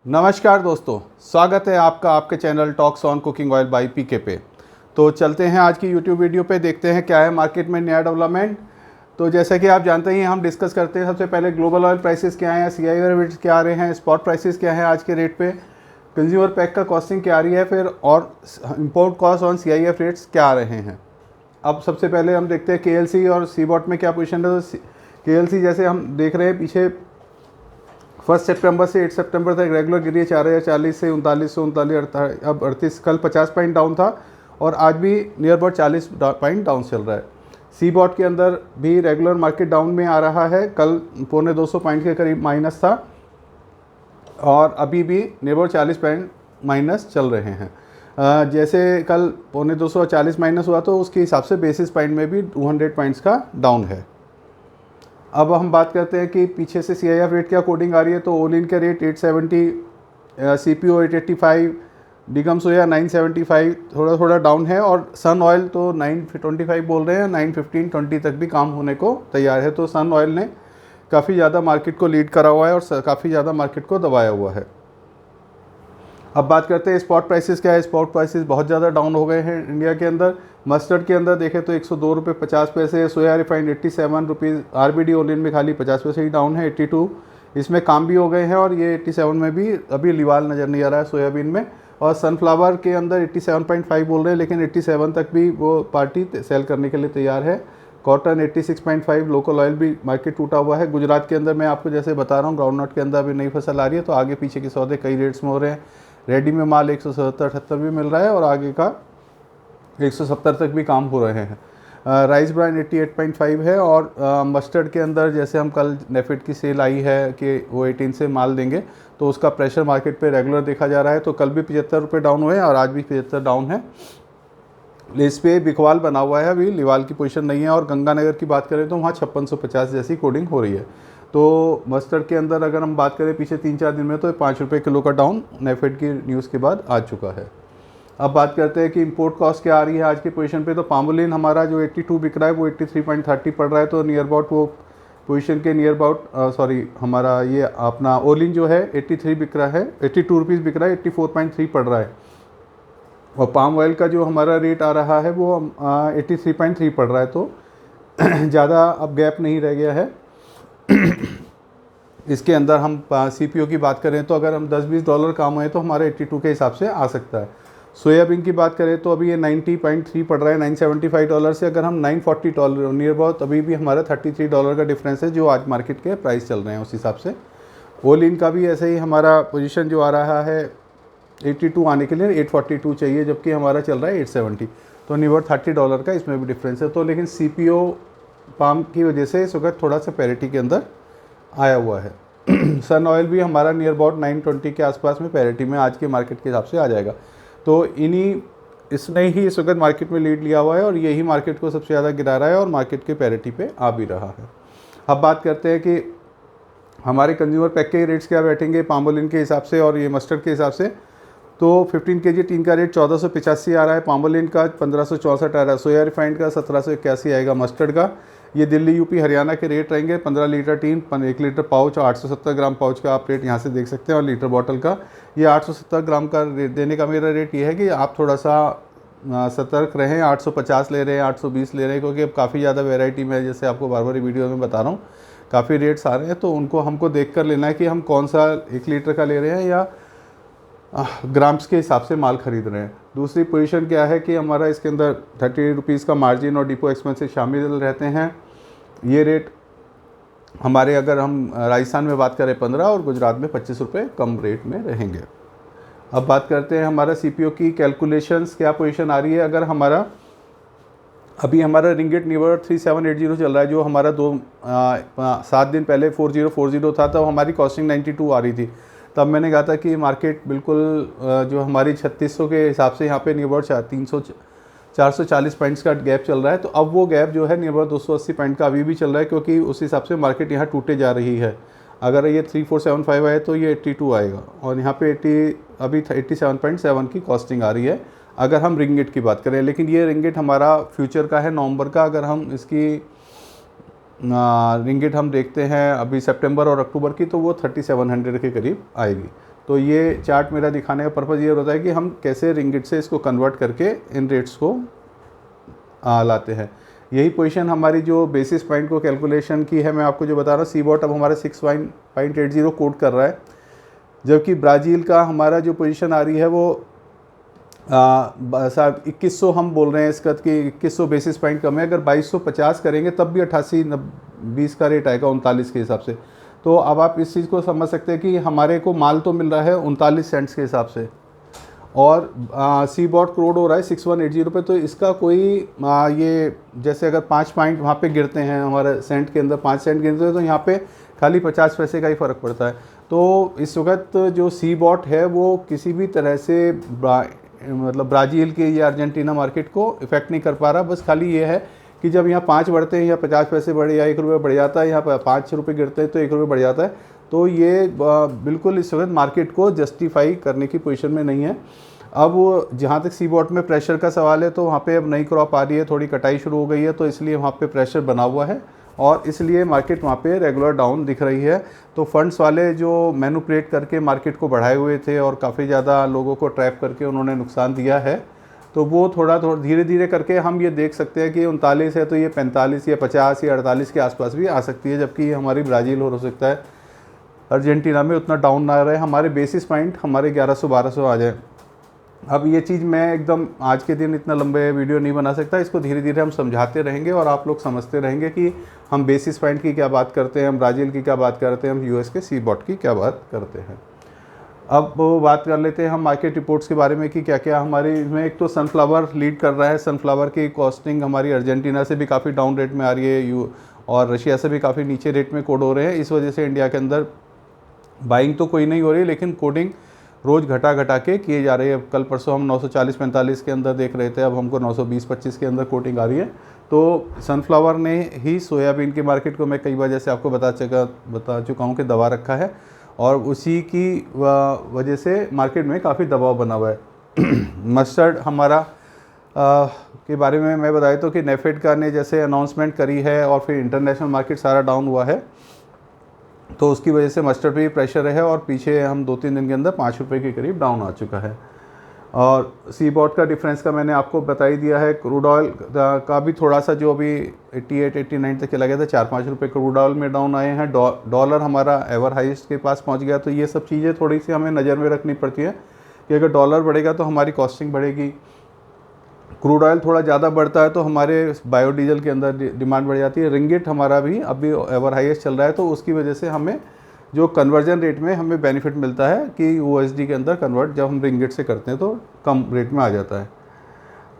नमस्कार दोस्तों, स्वागत है आपका आपके channel talks on cooking oil by PK पे। तो चलते हैं आज की यूट्यूब वीडियो पे, देखते हैं क्या है मार्केट में नया डेवलपमेंट। तो जैसे कि आप जानते ही हम डिस्कस करते हैं सबसे पहले ग्लोबल ऑयल प्राइसेस क्या हैं, CIF रेट्स क्या आ रहे हैं, स्पॉट प्राइसेस क्या है आज के रेट पे, कंज्यूमर पैक का कॉस्टिंग क्या आ रही है, फिर और import cost on CIF rates क्या आ रहे हैं। अब सबसे पहले हम देखते हैं KLC और सीबॉट में क्या पोजिशन है। तो KLC जैसे हम देख रहे हैं पीछे 1 सितंबर से 8 सितंबर तक रेगुलर गिरी है 4040 से 3939, अब 38, कल 50 पॉइंट डाउन था और आज भी नियर अबाउट 40 पॉइंट डाउन चल रहा है। सीबॉट के अंदर भी रेगुलर मार्केट डाउन में आ रहा है, कल 225 पॉइंट के करीब माइनस था और अभी भी नियर अबाउट 40 पॉइंट माइनस चल रहे हैं। जैसे कल 240 माइनस हुआ तो उसके हिसाब से बेसिस पॉइंट में भी 200 पॉइंट्स का डाउन है। अब हम बात करते हैं कि पीछे से CIF रेट क्या कोडिंग आ रही है। तो ओलिन का रेट 870, CPO 885, डिगम सोया 975, थोड़ा थोड़ा डाउन है और सन ऑयल तो 925 बोल रहे हैं, 915-20 तक भी काम होने को तैयार है। तो सन ऑयल ने काफ़ी ज़्यादा मार्केट को लीड करा हुआ है और काफ़ी ज़्यादा मार्केट को दबाया हुआ है। अब बात करते हैं स्पॉट प्राइसेस क्या है। स्पॉट प्राइसेस बहुत ज़्यादा डाउन हो गए हैं इंडिया के अंदर। मस्टर्ड के अंदर देखें तो 102 रुपये 50 पैसे, सोया रिफाइंड 87 रुपीज़, RBD ओलियन में खाली 50 पैसे ही डाउन है, 82 इसमें काम भी हो गए हैं और ये 87 में भी अभी लिवाल नज़र नहीं आ रहा है सोयाबीन में। और सनफ्लावर के अंदर 87.5 बोल रहे हैं, लेकिन 87 तक भी वो पार्टी सेल करने के लिए तैयार है। कॉटन 86.5, लोकल ऑयल भी मार्केट टूटा हुआ है। गुजरात के अंदर मैं आपको जैसे बता रहा हूँ ग्राउंड नट के अंदर अभी नई फसल आ रही है, तो आगे पीछे के सौदे कई रेट्स में हो रहे हैं। रेडी में माल 170-78 भी मिल रहा है और आगे का 170 तक भी काम हो रहे हैं। राइस ब्रांड 88.5 है और मस्टर्ड के अंदर जैसे हम कल नेफेड की सेल आई है कि वो 18 से माल देंगे, तो उसका प्रेशर मार्केट पे रेगुलर देखा जा रहा है। तो कल भी 75 रुपये डाउन हुए और आज भी 75 डाउन है। इस पे बिकवाल बना हुआ है, अभी लिवाल की पोजीशन नहीं है। और गंगानगर की बात करें तो वहाँ 5650 जैसी कोडिंग हो रही है। तो मस्टर्ड के अंदर अगर हम बात करें पिछले 3-4 दिन में, तो 5 रुपये किलो का डाउन नेफेड की न्यूज़ के बाद आ चुका है। अब बात करते हैं कि इंपोर्ट कॉस्ट क्या आ रही है आज की पोजीशन पे। तो पामोलिन हमारा जो 82 बिक रहा है वो 83.30 पड़ रहा है, तो नियर अबाउट वो पोजीशन के नियर अबाउट हमारा ये अपना ओलिन जो है 83 बिक रहा है, 82 रुपीज़ बिक रहा है, 84.3 पड़ रहा है। और पाम ऑयल का जो हमारा रेट आ रहा है वो 83.3 पड़ रहा है, तो ज़्यादा अब गैप नहीं रह गया है। इसके अंदर हम CPO की बात करें तो अगर हम $10-20 काम हुए तो हमारे 82 के हिसाब से आ सकता है। सोयाबीन की बात करें तो अभी ये 90.3 पड़ रहा है $975 से, अगर हम $940 नियर अबाउट, अभी भी हमारा $33 का डिफरेंस है जो आज मार्केट के प्राइस चल रहे हैं उस हिसाब से। ओलिन का भी ऐसे ही हमारा पोजीशन जो आ रहा है 82 आने के लिए 842 चाहिए, जबकि हमारा चल रहा है 870, तो नियर अबाउट $30 का इसमें भी डिफरेंस है। तो लेकिन CPO पाम की वजह से इस वक्त थोड़ा सा पैरिटी के अंदर आया हुआ है। सन ऑयल भी हमारा नियर अबाउट 920 के आसपास में पैरिटी में आज के मार्केट के हिसाब से आ जाएगा। तो इसने ही इस वक्त मार्केट में लीड लिया हुआ है और यही मार्केट को सबसे ज़्यादा गिरा रहा है और मार्केट के पैरिटी पे आ भी रहा है। अब बात करते हैं कि हमारे कंज्यूमर पैक के रेट्स क्या बैठेंगे पामोलिन के हिसाब से और ये मस्टर्ड के हिसाब से। तो 15 kg टीन का रेट 1485 आ रहा है, पामोलिन का 1564 आ रहा है, सोया रिफाइंड का 1781 आएगा, मस्टर्ड का। ये दिल्ली यूपी हरियाणा के रेट रहेंगे। 15 लीटर टीन, 1 लीटर पाउच, 870 ग्राम पाउच का आप रेट यहाँ से देख सकते हैं। और लीटर बॉटल का ये 870 ग्राम का रेट देने का मेरा रेट ये है कि आप थोड़ा सा सतर्क रहें। 850 ले रहे हैं, 820 ले रहे हैं, क्योंकि अब काफ़ी ज़्यादा वेराइटी में, जैसे आपको बार बार वीडियो में बता रहा हूँ, काफ़ी रेट्स आ रहे हैं। तो उनको हमको देख कर लेना है कि हम कौन सा 1 लीटर का ले रहे हैं या ग्राम्स के हिसाब से माल खरीद रहे हैं। दूसरी पोजीशन क्या है कि हमारा इसके अंदर 30 रुपीज़ का मार्जिन और डिपो एक्सपेंसेस शामिल रहते हैं। ये रेट हमारे, अगर हम राजस्थान में बात करें 15 और गुजरात में 25 रुपये कम रेट में रहेंगे। अब बात करते हैं हमारा CPO की कैलकुलेशंस क्या पोजीशन आ रही है। अगर हमारा अभी हमारा रिंगिट नियर 3780 चल रहा है, जो हमारा 7 दिन पहले 4040 था, तब हमारी कॉस्टिंग 92 आ रही थी। तब मैंने कहा था कि मार्केट बिल्कुल जो हमारी 3600 के हिसाब से यहाँ पे नियर अबाउट 440 पॉइंट्स का गैप चल रहा है। तो अब वो गैप जो है नियर अबाउट 280 पॉइंट का अभी भी चल रहा है, क्योंकि उस हिसाब से मार्केट यहाँ टूटे जा रही है। अगर ये 3475 आए तो ये 82 आएगा और यहाँ पे अभी 87.7 की कॉस्टिंग आ रही है अगर हम रिंगिट की बात करें। लेकिन ये रिंगिट हमारा फ्यूचर का है, नवंबर का। अगर हम इसकी रिंगिट हम देखते हैं अभी सितंबर और अक्टूबर की, तो वो 3700 के करीब आएगी। तो ये चार्ट मेरा दिखाने का पर्पज़ ये होता है कि हम कैसे रिंगिट से इसको कन्वर्ट करके इन रेट्स को लाते हैं। यही पोजीशन हमारी जो बेसिस पॉइंट को कैलकुलेशन की है, मैं आपको जो बता रहा हूँ, सीबॉट अब हमारा 6.80 कोट कर रहा है, जबकि ब्राज़ील का हमारा जो पोजीशन आ रही है वो साहब 2100 हम बोल रहे हैं इसका कि 2100 बेसिस पॉइंट कम है। अगर 2250 करेंगे तब भी 88-20 का रेट आएगा 39 के हिसाब से। तो अब आप इस चीज़ को समझ सकते हैं कि हमारे को माल तो मिल रहा है 39 सेंट्स के हिसाब से, और सीबॉट क्रूड हो रहा है 6180 रुपये। तो इसका कोई ये जैसे अगर 5 पॉइंट वहाँ पे गिरते हैं हमारे सेंट के अंदर, 5 सेंट गिरते हैं, तो यहाँ पे खाली 50 पैसे का ही फ़र्क पड़ता है। तो इस वक्त जो सीबॉट है वो किसी भी तरह से मतलब ब्राज़ील के या अर्जेंटीना मार्केट को इफ़ेक्ट नहीं कर पा रहा। बस खाली ये है कि जब यहाँ 5 बढ़ते हैं या 50 पैसे बढ़े या 1 रुपये बढ़ जाता है, यहाँ पर 5 रुपये गिरते हैं तो 1 रुपये बढ़ जाता है, तो ये बिल्कुल इस वक्त मार्केट को जस्टिफाई करने की पोजीशन में नहीं है। अब जहाँ तक सीबॉट में प्रेशर का सवाल है, तो वहाँ पे अब नई क्रॉप आ रही है, थोड़ी कटाई शुरू हो गई है, तो इसलिए वहाँ पे प्रेशर बना हुआ है और इसलिए मार्केट वहाँ पे रेगुलर डाउन दिख रही है। तो फंड्स वाले जो मैनिपुलेट करके मार्केट को बढ़ाए हुए थे और काफ़ी ज़्यादा लोगों को ट्रैप करके उन्होंने नुकसान दिया है, तो वो थोड़ा धीरे धीरे करके हम ये देख सकते हैं कि 39 है तो ये 45 या 50 या 48 के आसपास भी आ सकती है, जबकि ये हमारी ब्राज़ील हो सकता है अर्जेंटीना में उतना डाउन ना रहे, हमारे बेसिस पॉइंट हमारे 1100-1200 आ जाए। अब ये चीज़ मैं एकदम आज के दिन इतना लंबे वीडियो नहीं बना सकता, इसको धीरे धीरे हम समझाते रहेंगे और आप लोग समझते रहेंगे कि हम बेसिस पॉइंट की क्या बात करते हैं, हम ब्राज़ील की क्या बात करते हैं, हम यूएस के सीबॉट की क्या बात करते हैं। अब वो बात कर लेते हैं हम मार्केट रिपोर्ट्स के बारे में कि क्या क्या हमारी इसमें। एक तो सनफ्लावर लीड कर रहा है, सनफ्लावर की कॉस्टिंग हमारी अर्जेंटीना से भी काफ़ी डाउन रेट में आ रही है, और रशिया से भी काफ़ी नीचे रेट में कोड हो रहे हैं। इस वजह से इंडिया के अंदर बाइंग तो कोई नहीं हो रही, लेकिन कोडिंग रोज़ घटा के किए जा रही है। कल परसों हम 940-45 के अंदर देख रहे थे, अब हमको 920-25 के अंदर कोटिंग आ रही है। तो सनफ्लावर ने ही सोयाबीन के मार्केट को मैं कई बार जैसे आपको बता चुका हूँ कि दबा रखा है, और उसी की वजह से मार्केट में काफ़ी दबाव बना हुआ है। मस्टर्ड हमारा के बारे में मैं बताया तो कि नेफेड का ने जैसे अनाउंसमेंट करी है और फिर इंटरनेशनल मार्केट सारा डाउन हुआ है, तो उसकी वजह से मस्टर्ड पे भी प्रेशर है और पीछे हम 2-3 दिन के अंदर 5 रुपये के करीब डाउन आ चुका है। और सीबॉट का डिफरेंस का मैंने आपको बता ही दिया है। क्रूड ऑयल का भी थोड़ा सा जो अभी 88-89 तक चला गया था, 4-5 रुपये क्रूड ऑयल में डाउन आए हैं। डॉलर हमारा एवर हाईएस्ट के पास पहुंच गया। तो ये सब चीज़ें थोड़ी सी हमें नज़र में रखनी पड़ती है कि अगर डॉलर बढ़ेगा तो हमारी कॉस्टिंग बढ़ेगी, क्रूड ऑयल थोड़ा ज़्यादा बढ़ता है तो हमारे बायोडीजल के अंदर डिमांड बढ़ जाती है। रिंगिट हमारा भी अभी एवर हाईएस्ट चल रहा है, तो उसकी वजह से हमें जो कन्वर्जन रेट में हमें बेनिफिट मिलता है कि USD के अंदर कन्वर्ट जब हम रिंगिट से करते हैं तो कम रेट में आ जाता है।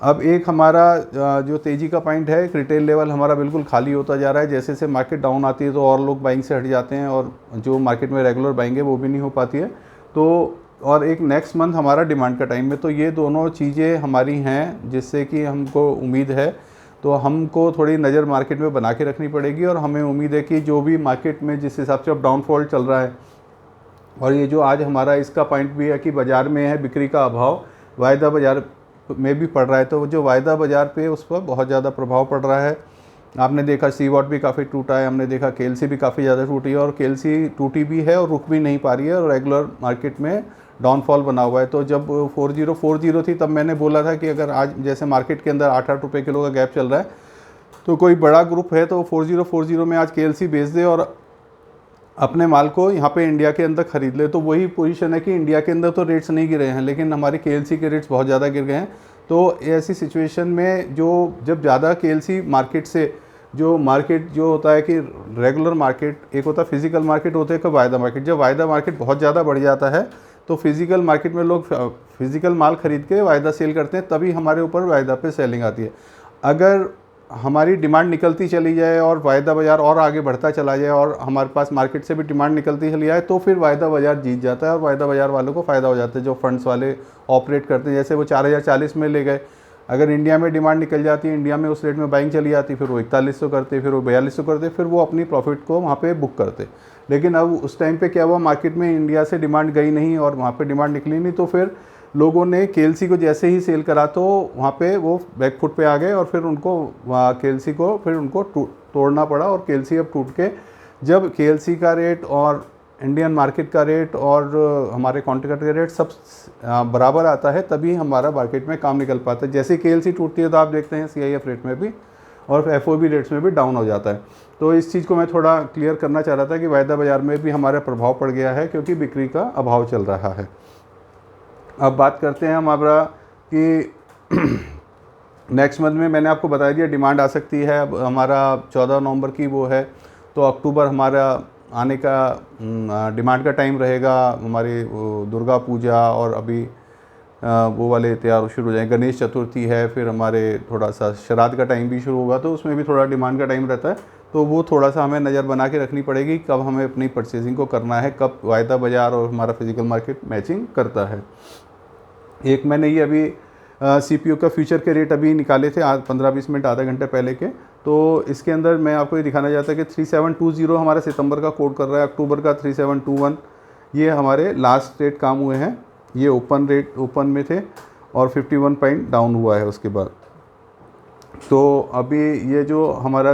अब एक हमारा जो तेज़ी का पॉइंट है, रिटेल लेवल हमारा बिल्कुल खाली होता जा रहा है। जैसे जैसे मार्केट डाउन आती है तो और लोग बाइंग से हट जाते हैं और जो मार्केट में रेगुलर बाइंग है वो भी नहीं हो पाती है। तो और एक नेक्स्ट मंथ हमारा डिमांड का टाइम है, तो ये दोनों चीज़ें हमारी हैं जिससे कि हमको उम्मीद है, तो हमको थोड़ी नज़र मार्केट में बना के रखनी पड़ेगी। और हमें उम्मीद है कि जो भी मार्केट में जिस हिसाब से अब डाउनफॉल चल रहा है, और ये जो आज हमारा इसका पॉइंट भी है कि बाज़ार में है बिक्री का अभाव, वायदा बाज़ार में भी पड़ रहा है, तो जो वायदा बाज़ार पे उस पर बहुत ज़्यादा प्रभाव पड़ रहा है। आपने देखा सीबॉट भी काफ़ी टूटा है, हमने देखा केएलसी भी काफ़ी ज़्यादा टूटी है, और केएलसी टूटी भी है और रुक भी नहीं पा रही है, और रेगुलर मार्केट में डाउनफॉल बना हुआ है। तो जब 4040 थी तब मैंने बोला था कि अगर आज जैसे मार्केट के अंदर 8-8 रुपये किलो का गैप चल रहा है, तो कोई बड़ा ग्रुप है तो 4040 में आज केएलसी बेच दे और अपने माल को यहाँ पे इंडिया के अंदर ख़रीद ले। तो वही पोजीशन है कि इंडिया के अंदर तो रेट्स नहीं गिरे हैं, लेकिन हमारे केएलसी के रेट्स बहुत ज़्यादा गिर गए हैं। तो ऐसी सिचुएशन में जब ज़्यादा केएलसी मार्केट से जो होता है कि रेगुलर मार्केट, एक होता है फिजिकल मार्केट, होता है कि वायदा मार्केट। जब वायदा मार्केट बहुत ज़्यादा बढ़ जाता है तो फिजिकल मार्केट में लोग फिजिकल माल खरीद के वायदा सेल करते हैं, तभी हमारे ऊपर वायदा पे सेलिंग आती है। अगर हमारी डिमांड निकलती चली जाए और वायदा बाज़ार और आगे बढ़ता चला जाए और हमारे पास मार्केट से भी डिमांड निकलती चली जाए, तो फिर वायदा बाज़ार जीत जाता है और वायदा बाज़ार वालों को फ़ायदा हो जाता है। जो फंड्स वाले ऑपरेट करते हैं, जैसे वो 4040 में ले गए, अगर इंडिया में डिमांड निकल जाती है, इंडिया में उस रेट में बाइंग चली जाती, फिर वो 4100 करते, फिर वो 4200 करते, फिर वो अपनी प्रॉफिट को वहाँ पे बुक करते। लेकिन अब उस टाइम पे क्या हुआ, मार्केट में इंडिया से डिमांड गई नहीं और वहाँ पे डिमांड निकली नहीं, तो फिर लोगों ने केएलसी को जैसे ही सेल करा तो वहाँ पे वो बैक फुट पे आ गए और फिर उनको वहाँ केएलसी को फिर उनको तोड़ना पड़ा। और केएलसी अब टूट के, जब केएलसी का रेट और इंडियन मार्केट का रेट और हमारे कॉन्ट्रैक्ट का रेट सब बराबर आता है, तभी हमारा मार्केट में काम निकल पाता है। जैसे KLC टूटती है तो आप देखते हैं CIF रेट में भी और FOB रेट्स में भी डाउन हो जाता है। तो इस चीज़ को मैं थोड़ा क्लियर करना चाह रहा था कि वायदा बाज़ार में भी हमारा प्रभाव पड़ गया है क्योंकि बिक्री का अभाव चल रहा है। अब बात करते हैं हमारा कि नेक्स्ट मंथ में मैंने आपको बता दिया डिमांड आ सकती है। अब हमारा 14 नवंबर की वो है, तो अक्टूबर हमारा आने का डिमांड का टाइम रहेगा। हमारी दुर्गा पूजा और अभी वो वाले त्यौहार शुरू हो जाएंगे, गणेश चतुर्थी है, फिर हमारे थोड़ा सा श्राद्ध का टाइम भी शुरू होगा, तो उसमें भी थोड़ा डिमांड का टाइम रहता है। तो वो थोड़ा सा हमें नज़र बना के रखनी पड़ेगी कब हमें अपनी परचेजिंग को करना है, कब वायदा बाज़ार और हमारा फिजिकल मार्केट मैचिंग करता है। एक मैंने ये अभी CPU का फ्यूचर के रेट अभी निकाले थे आज 15-20 मिनट आधा घंटे पहले के। तो इसके अंदर मैं आपको ये दिखाना चाहता कि 3720 हमारा सितंबर का कोड कर रहा है, अक्टूबर का 3721, ये हमारे लास्ट रेट काम हुए हैं। ये ओपन में थे और 51 पॉइंट डाउन हुआ है उसके बाद। तो अभी ये जो हमारा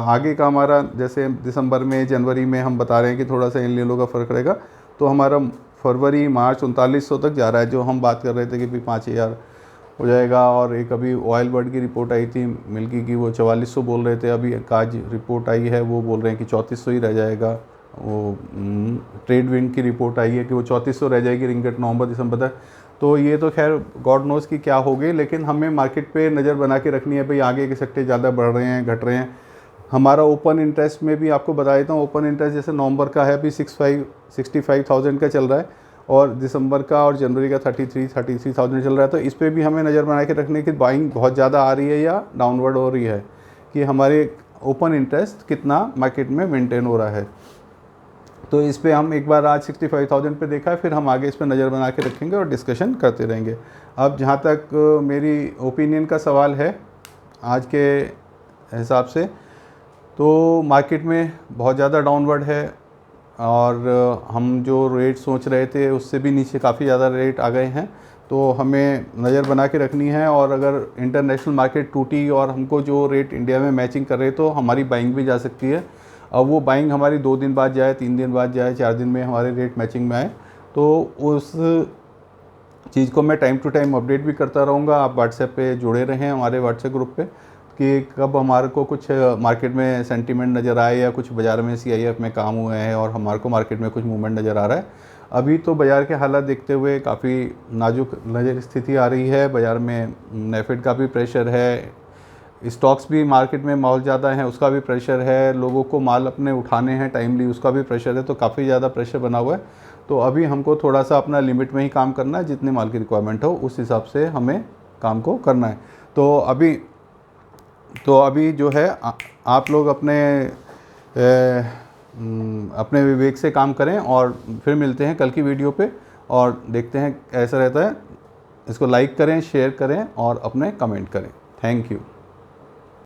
आगे का हमारा जैसे दिसंबर में जनवरी में हम बता रहे हैं कि थोड़ा सा इन लेवलों का फ़र्क रहेगा, तो हमारा फरवरी मार्च 3900 तक जा रहा है, जो हम बात कर रहे थे कि भाई 5000 हो जाएगा। और एक अभी ऑयल बर्ड की रिपोर्ट आई थी मिल्की की, वो 4400 बोल रहे थे, अभी आज रिपोर्ट आई है वो बोल रहे हैं कि 3400 ही रह जाएगा। वो ट्रेड विंड की रिपोर्ट आई है कि वो 3400 रह जाएगी रिंगट नवंबर दिसंबर तक। तो ये तो खैर गॉड नोज़ कि क्या होगी, लेकिन हमें मार्केट पे नज़र बना के रखनी है भाई आगे के सेक्टर ज़्यादा बढ़ रहे हैं घट रहे हैं। हमारा ओपन इंटरेस्ट में भी आपको बता देता हूँ, ओपन इंटरेस्ट जैसे नवंबर का है अभी 65,000 का चल रहा है और दिसंबर का और जनवरी का 33,000 चल रहा है। तो इस पर भी हमें नज़र बना के रखने की बाइंग बहुत ज़्यादा आ रही है या डाउनवर्ड हो रही है, कि हमारे ओपन इंटरेस्ट कितना मार्केट में मेंटेन हो रहा है। तो इस पे हम एक बार आज 65,000 पे देखा है, फिर हम आगे इस पर नज़र बना के रखेंगे और डिस्कशन करते रहेंगे। अब जहाँ तक मेरी ओपिनियन का सवाल है आज के हिसाब से, तो मार्केट में बहुत ज़्यादा डाउनवर्ड है और हम जो रेट सोच रहे थे उससे भी नीचे काफ़ी ज़्यादा रेट आ गए हैं। तो हमें नज़र बना के रखनी है, और अगर इंटरनेशनल मार्केट टूटी और हमको जो रेट इंडिया में मैचिंग कर रहे तो हमारी बाइंग भी जा सकती है। अब वो बाइंग हमारी 2 दिन बाद जाए, 3 दिन बाद जाए, 4 दिन में हमारे रेट मैचिंग में आए, तो उस चीज़ को मैं टाइम टू टाइम अपडेट भी करता रहूँगा। आप व्हाट्सएप पे जुड़े रहें हमारे व्हाट्सएप ग्रुप पे, कि कब हमारे को कुछ मार्केट में सेंटीमेंट नज़र आए या कुछ बाज़ार में CIF में काम हुए हैं और हमारे को मार्केट में कुछ मूवमेंट नज़र आ रहा है। अभी तो बाज़ार के हालात देखते हुए काफ़ी नाजुक नज़र स्थिति आ रही है। बाज़ार में नेफेड का भी प्रेशर है, स्टॉक्स भी मार्केट में माल ज़्यादा है उसका भी प्रेशर है, लोगों को माल अपने उठाने हैं टाइमली उसका भी प्रेशर है। तो काफ़ी ज़्यादा प्रेशर बना हुआ है। तो अभी हमको थोड़ा सा अपना लिमिट में ही काम करना है, जितने माल की रिक्वायरमेंट हो उस हिसाब से हमें काम को करना है। तो अभी जो है आप लोग अपने विवेक से काम करें, और फिर मिलते हैं कल की वीडियो पे और देखते हैं ऐसा रहता है। इसको लाइक करें, शेयर करें और अपने कमेंट करें। Thank you.